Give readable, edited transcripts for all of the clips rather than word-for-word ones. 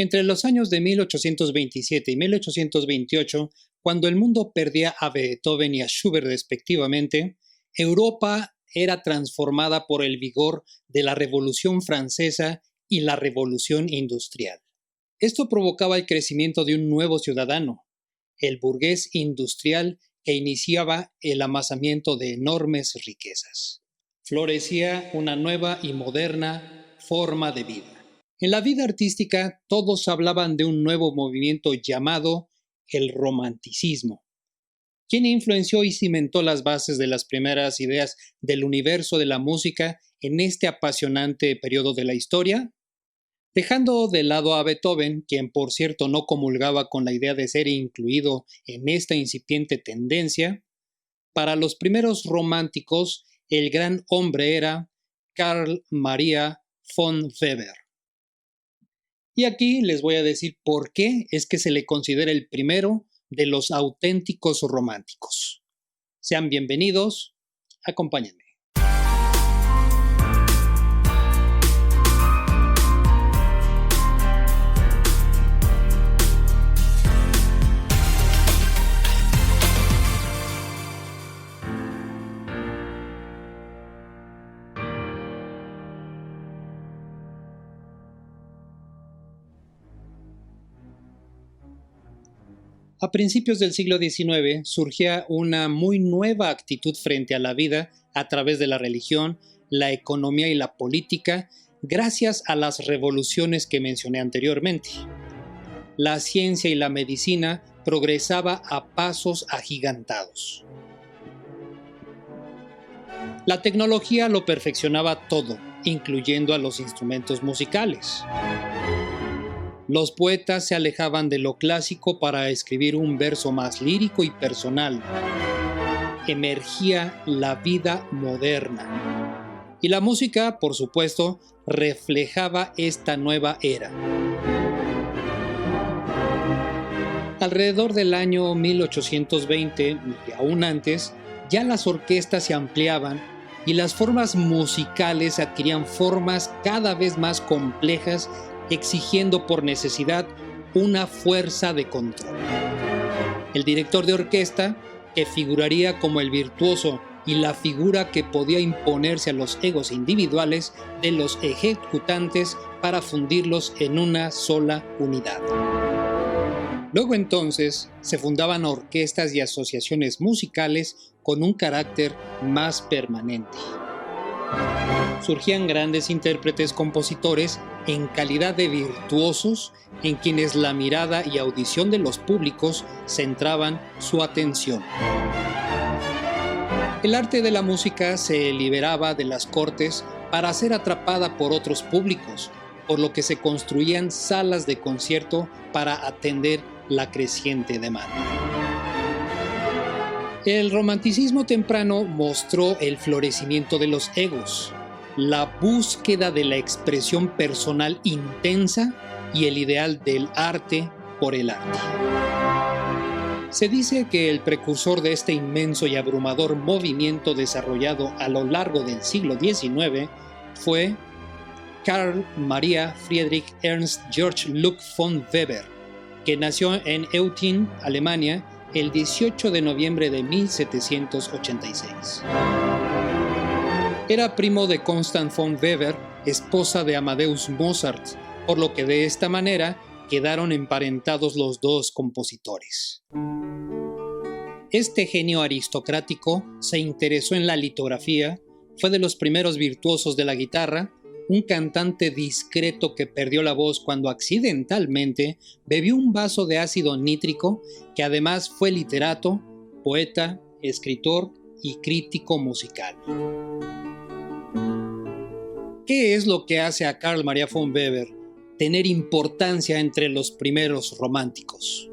Entre los años de 1827 y 1828, cuando el mundo perdía a Beethoven y a Schubert respectivamente, Europa era transformada por el vigor de la Revolución Francesa y la Revolución Industrial. Esto provocaba el crecimiento de un nuevo ciudadano, el burgués industrial que iniciaba el amasamiento de enormes riquezas. Florecía una nueva y moderna forma de vida. En la vida artística, todos hablaban de un nuevo movimiento llamado el romanticismo, quien influenció y cimentó las bases de las primeras ideas del universo de la música en este apasionante periodo de la historia. Dejando de lado a Beethoven, quien por cierto no comulgaba con la idea de ser incluido en esta incipiente tendencia, para los primeros románticos el gran hombre era Carl Maria von Weber. Y aquí les voy a decir por qué es que se le considera el primero de los auténticos románticos. Sean bienvenidos, acompáñenme. A principios del siglo XIX surgía una muy nueva actitud frente a la vida a través de la religión, la economía y la política, gracias a las revoluciones que mencioné anteriormente. La ciencia y la medicina progresaba a pasos agigantados. La tecnología lo perfeccionaba todo, incluyendo a los instrumentos musicales. Los poetas se alejaban de lo clásico para escribir un verso más lírico y personal. Emergía la vida moderna. Y la música, por supuesto, reflejaba esta nueva era. Alrededor del año 1820 y aún antes, ya las orquestas se ampliaban y las formas musicales adquirían formas cada vez más complejas, exigiendo por necesidad una fuerza de control. El director de orquesta, que figuraría como el virtuoso y la figura que podía imponerse a los egos individuales de los ejecutantes para fundirlos en una sola unidad. Luego entonces se fundaban orquestas y asociaciones musicales con un carácter más permanente. Surgían grandes intérpretes compositores en calidad de virtuosos en quienes la mirada y audición de los públicos centraban su atención. El arte de la música se liberaba de las cortes para ser atrapada por otros públicos, por lo que se construían salas de concierto para atender la creciente demanda. El romanticismo temprano mostró el florecimiento de los egos, la búsqueda de la expresión personal intensa y el ideal del arte por el arte. Se dice que el precursor de este inmenso y abrumador movimiento desarrollado a lo largo del siglo XIX fue Carl Maria Friedrich Ernst Georg Luc von Weber, que nació en Eutin, Alemania, el 18 de noviembre de 1786. Era primo de Constant von Weber, esposa de Amadeus Mozart, por lo que de esta manera quedaron emparentados los dos compositores. Este genio aristocrático se interesó en la litografía, fue de los primeros virtuosos de la guitarra, un cantante discreto que perdió la voz cuando accidentalmente bebió un vaso de ácido nítrico, que además fue literato, poeta, escritor y crítico musical. ¿Qué es lo que hace a Carl Maria von Weber tener importancia entre los primeros románticos?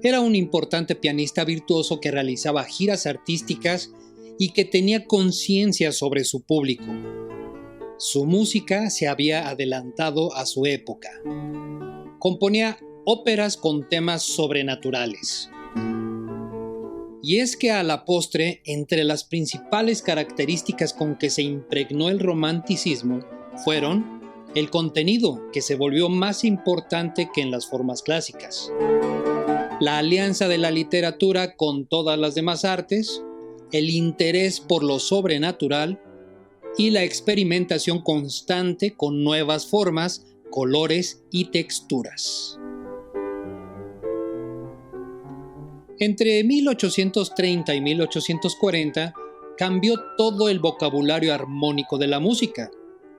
Era un importante pianista virtuoso que realizaba giras artísticas y que tenía conciencia sobre su público. Su música se había adelantado a su época. Componía óperas con temas sobrenaturales. Y es que a la postre, entre las principales características con que se impregnó el romanticismo fueron el contenido, que se volvió más importante que en las formas clásicas, la alianza de la literatura con todas las demás artes, el interés por lo sobrenatural y la experimentación constante con nuevas formas, colores y texturas. Entre 1830 y 1840 cambió todo el vocabulario armónico de la música.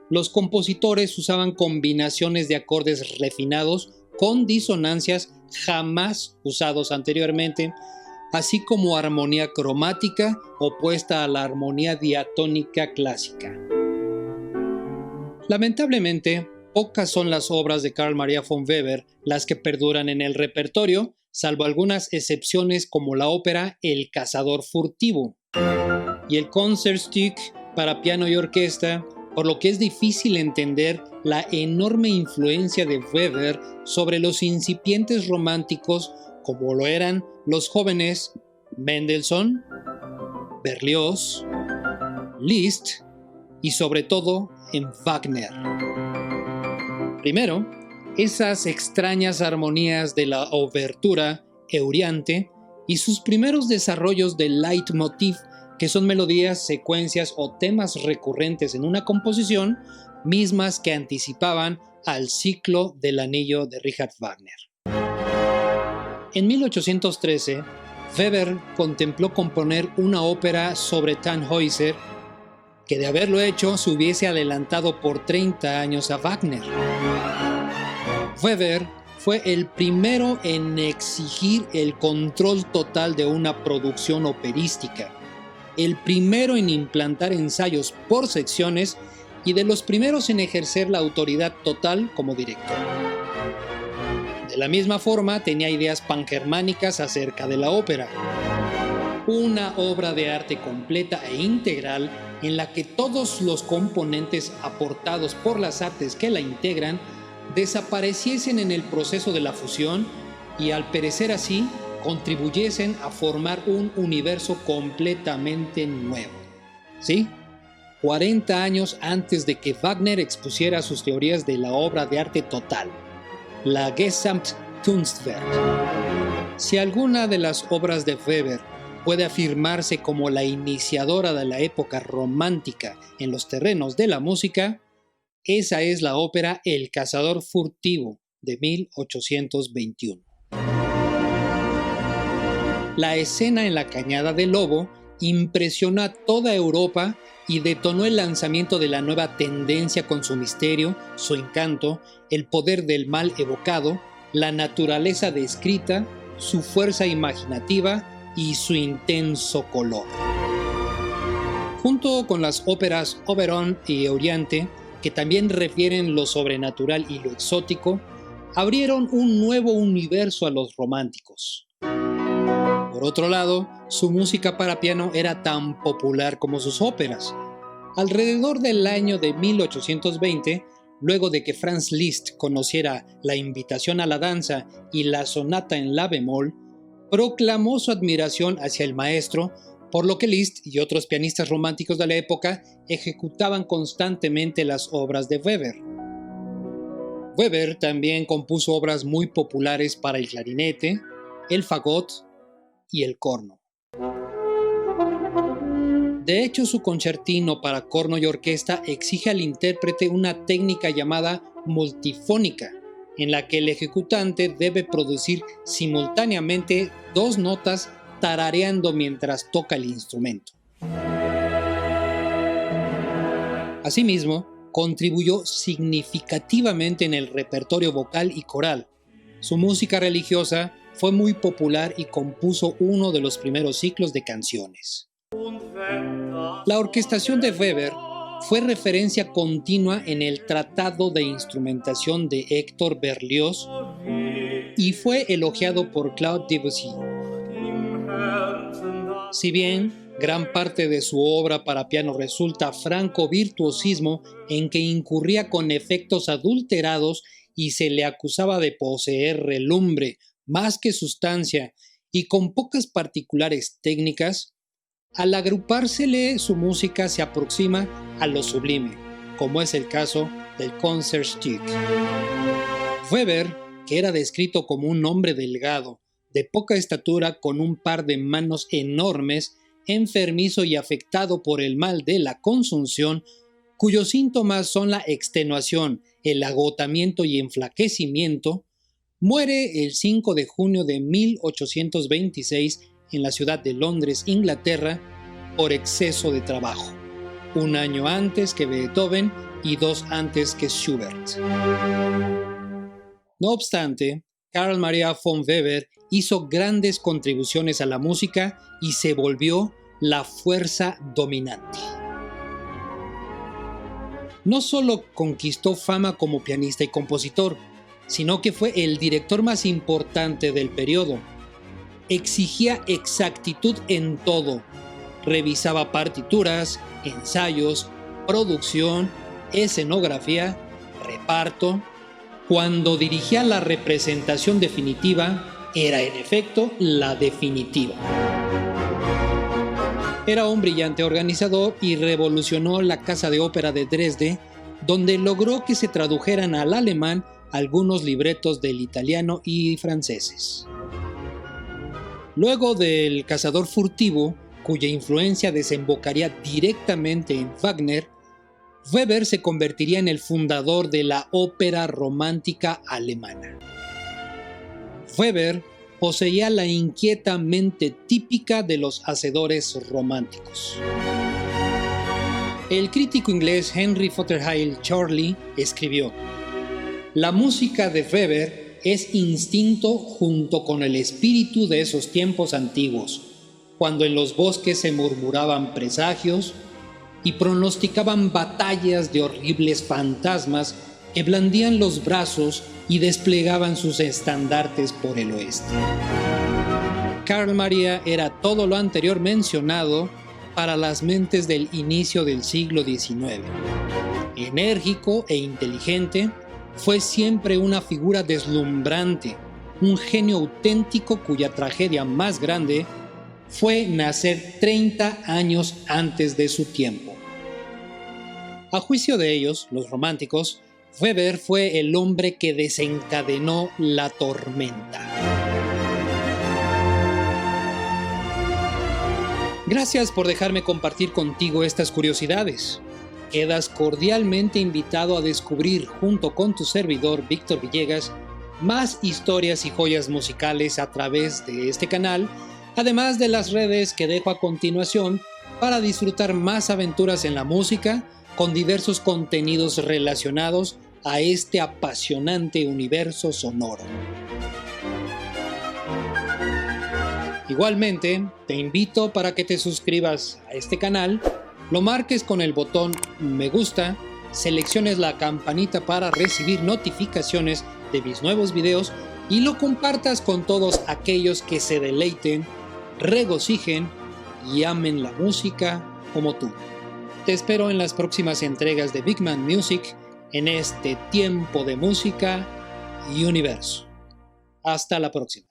Los compositores usaban combinaciones de acordes refinados con disonancias jamás usados anteriormente, así como armonía cromática opuesta a la armonía diatónica clásica. Lamentablemente, pocas son las obras de Carl Maria von Weber las que perduran en el repertorio, salvo algunas excepciones como la ópera El cazador furtivo y el Concertstück para piano y orquesta, por lo que es difícil entender la enorme influencia de Weber sobre los incipientes románticos como lo eran los jóvenes Mendelssohn, Berlioz, Liszt y sobre todo en Wagner. Primero, esas extrañas armonías de la obertura Euryante y sus primeros desarrollos del leitmotiv, que son melodías, secuencias o temas recurrentes en una composición, mismas que anticipaban al ciclo del anillo de Richard Wagner. En 1813, Weber contempló componer una ópera sobre Tannhäuser, que de haberlo hecho se hubiese adelantado por 30 años a Wagner. Weber fue el primero en exigir el control total de una producción operística, el primero en implantar ensayos por secciones y de los primeros en ejercer la autoridad total como director. De la misma forma, tenía ideas pangermánicas acerca de la ópera, una obra de arte completa e integral en la que todos los componentes aportados por las artes que la integran desapareciesen en el proceso de la fusión y, al perecer así, contribuyesen a formar un universo completamente nuevo. ¿Sí? 40 años antes de que Wagner expusiera sus teorías de la obra de arte total, la Gesamtkunstwerk. Si alguna de las obras de Weber puede afirmarse como la iniciadora de la época romántica en los terrenos de la música, esa es la ópera El cazador furtivo de 1821. La escena en la Cañada del Lobo impresionó a toda Europa y detonó el lanzamiento de la nueva tendencia con su misterio, su encanto, el poder del mal evocado, la naturaleza descrita, su fuerza imaginativa y su intenso color. Junto con las óperas Oberon y Euryante, que también refieren lo sobrenatural y lo exótico, abrieron un nuevo universo a los románticos. Por otro lado, su música para piano era tan popular como sus óperas. Alrededor del año de 1820, luego de que Franz Liszt conociera La invitación a la danza y la sonata en la bemol, proclamó su admiración hacia el maestro, por lo que Liszt y otros pianistas románticos de la época ejecutaban constantemente las obras de Weber. Weber también compuso obras muy populares para el clarinete, el fagot y el corno. De hecho, su concertino para corno y orquesta exige al intérprete una técnica llamada multifónica, en la que el ejecutante debe producir simultáneamente 2 notas tarareando mientras toca el instrumento. Asimismo, contribuyó significativamente en el repertorio vocal y coral. Su música religiosa fue muy popular y compuso uno de los primeros ciclos de canciones. La orquestación de Weber fue referencia continua en el Tratado de Instrumentación de Héctor Berlioz y fue elogiado por Claude Debussy. Si bien gran parte de su obra para piano resulta franco virtuosismo en que incurría con efectos adulterados y se le acusaba de poseer relumbre más que sustancia y con pocas particulares técnicas, al agrupársele su música se aproxima a lo sublime, como es el caso del Concertstück. Weber, que era descrito como un hombre delgado, de poca estatura con un par de manos enormes, enfermizo y afectado por el mal de la consunción, cuyos síntomas son la extenuación, el agotamiento y enflaquecimiento, muere el 5 de junio de 1826 en la ciudad de Londres, Inglaterra, por exceso de trabajo, un año antes que Beethoven y 2 antes que Schubert. No obstante, Carl Maria von Weber hizo grandes contribuciones a la música y se volvió la fuerza dominante. No solo conquistó fama como pianista y compositor, sino que fue el director más importante del periodo. Exigía exactitud en todo. Revisaba partituras, ensayos, producción, escenografía, reparto. Cuando dirigía la representación definitiva, era en efecto la definitiva. Era un brillante organizador y revolucionó la Casa de Ópera de Dresde, donde logró que se tradujeran al alemán algunos libretos del italiano y franceses. Luego del Cazador Furtivo, cuya influencia desembocaría directamente en Wagner, Weber se convertiría en el fundador de la ópera romántica alemana. Weber poseía la inquieta mente típica de los hacedores románticos. El crítico inglés Henry Fothergill Charley escribió: «La música de Weber es instinto junto con el espíritu de esos tiempos antiguos, cuando en los bosques se murmuraban presagios y pronosticaban batallas de horribles fantasmas que blandían los brazos y desplegaban sus estandartes por el oeste». Carl Maria era todo lo anterior mencionado para las mentes del inicio del siglo XIX. Enérgico e inteligente, fue siempre una figura deslumbrante, un genio auténtico cuya tragedia más grande fue nacer 30 años antes de su tiempo. A juicio de ellos, los románticos, Weber fue el hombre que desencadenó la tormenta. Gracias por dejarme compartir contigo estas curiosidades. Quedas cordialmente invitado a descubrir junto con tu servidor Víctor Villegas más historias y joyas musicales a través de este canal, además de las redes que dejo a continuación para disfrutar más aventuras en la música con diversos contenidos relacionados a este apasionante universo sonoro. Igualmente, te invito para que te suscribas a este canal, lo marques con el botón me gusta, selecciones la campanita para recibir notificaciones de mis nuevos videos y lo compartas con todos aquellos que se deleiten, regocijen y amen la música como tú. Te espero en las próximas entregas de Big Man Music en este tiempo de música y universo. Hasta la próxima.